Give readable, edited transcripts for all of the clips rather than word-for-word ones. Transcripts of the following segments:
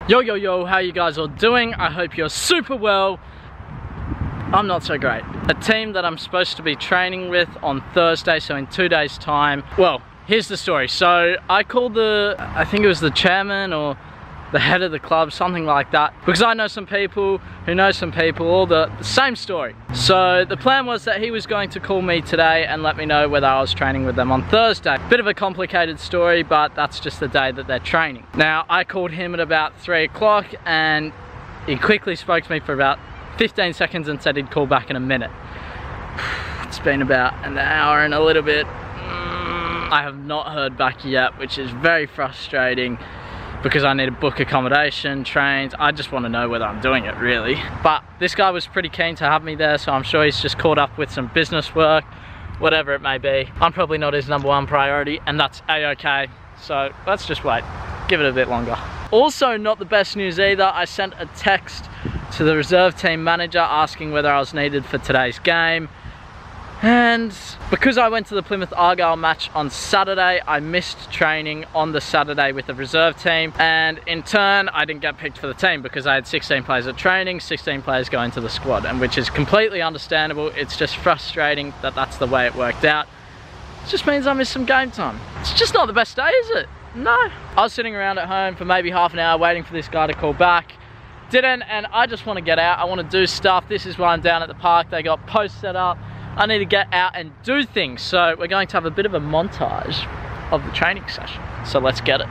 Yo, how you guys all doing? I hope you're super well. I'm not so great. A team that I'm supposed to be training with on Thursday, so in 2 days time. Well, here's the story. So I called I think it was the chairman or the head of the club, something like that, because I know some people who know some people, all the same story. So the plan was that he was going to call me today and let me know whether I was training with them on Thursday. Bit of a complicated story, but that's just the day that they're training. Now, I called him at about 3 o'clock and he quickly spoke to me for about 15 seconds and said he'd call back in a minute. It's been about an hour and a little bit. I have not heard back yet, which is very frustrating, because I need to book accommodation, trains. I just want to know whether I'm doing it, really. But this guy was pretty keen to have me there, so I'm sure he's just caught up with some business work, whatever it may be. I'm probably not his #1 priority, and that's a-okay. So let's just wait, give it a bit longer. Also, not the best news either. I sent a text to the reserve team manager asking whether I was needed for today's game. And because I went to the Plymouth Argyle match on Saturday, I missed training on the Saturday with the reserve team, and in turn I didn't get picked for the team because I had 16 players at training, 16 players going to the squad, and which is completely understandable. It's just frustrating that that's the way it worked out. It just means I missed some game time. It's just not the best day, is it? No. I was sitting around at home for maybe half an hour waiting for this guy to call back. Didn't, and I just want to get out. I want to do stuff. This is why I'm down at the park. They got posts set up. I need to get out and do things, so we're going to have a bit of a montage of the training session. So let's get it.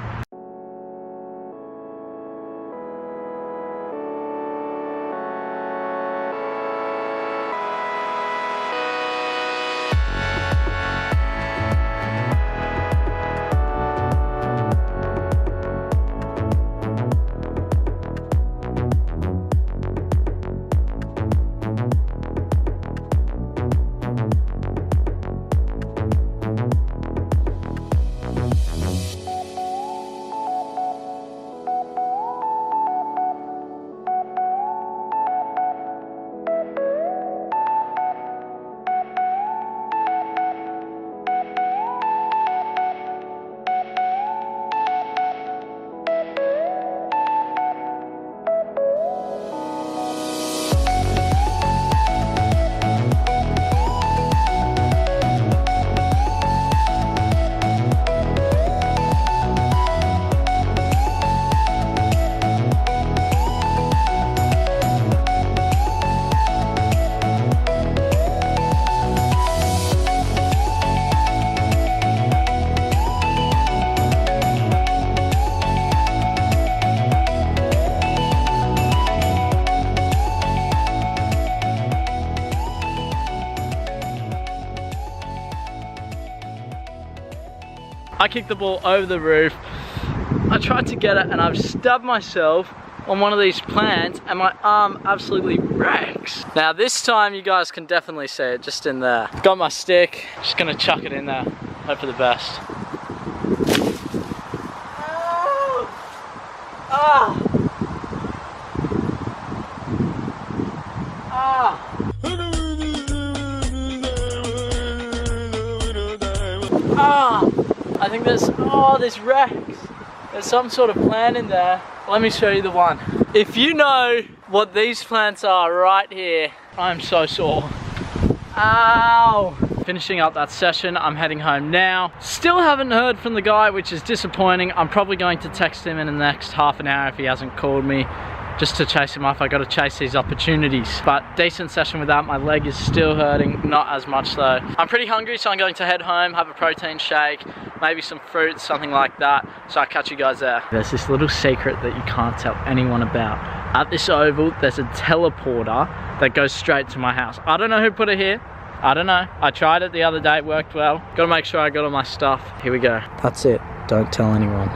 I kicked the ball over the roof. I tried to get it and I've stabbed myself on one of these plants and my arm absolutely wrecks. Now this time you guys can definitely see it just in there. Got my stick, just gonna chuck it in there, hope for the best. I think there's wrecks. There's some sort of plant in there. Let me show you the one. If you know what these plants are right here, I'm so sore. Ow! Finishing up that session, I'm heading home now. Still haven't heard from the guy, which is disappointing. I'm probably going to text him in the next half an hour if he hasn't called me, just to chase him off. I gotta chase these opportunities. But decent session with that. My leg is still hurting, not as much though. I'm pretty hungry, so I'm going to head home, have a protein shake, maybe some fruit, something like that. So I'll catch you guys there. There's this little secret that you can't tell anyone about. At this oval, there's a teleporter that goes straight to my house. I don't know who put it here. I don't know. I tried it the other day, it worked well. Gotta make sure I got all my stuff. Here we go. That's it. Don't tell anyone.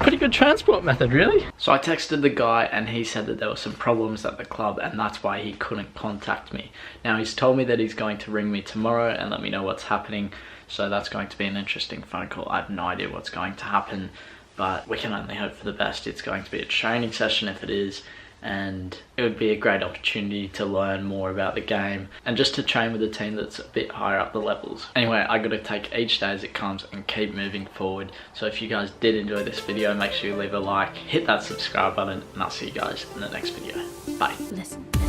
Pretty good transport method, really. So I texted the guy and he said that there were some problems at the club and that's why he couldn't contact me. Now he's told me that he's going to ring me tomorrow and let me know what's happening. So that's going to be an interesting phone call. I have no idea what's going to happen, but we can only hope for the best. It's going to be a training session if it is, and it would be a great opportunity to learn more about the game and just to train with a team that's a bit higher up the levels. Anyway, I gotta take each day as it comes and keep moving forward. So if you guys did enjoy this video, make sure you leave a like, hit that subscribe button, and I'll see you guys in the next video. Bye. Listen.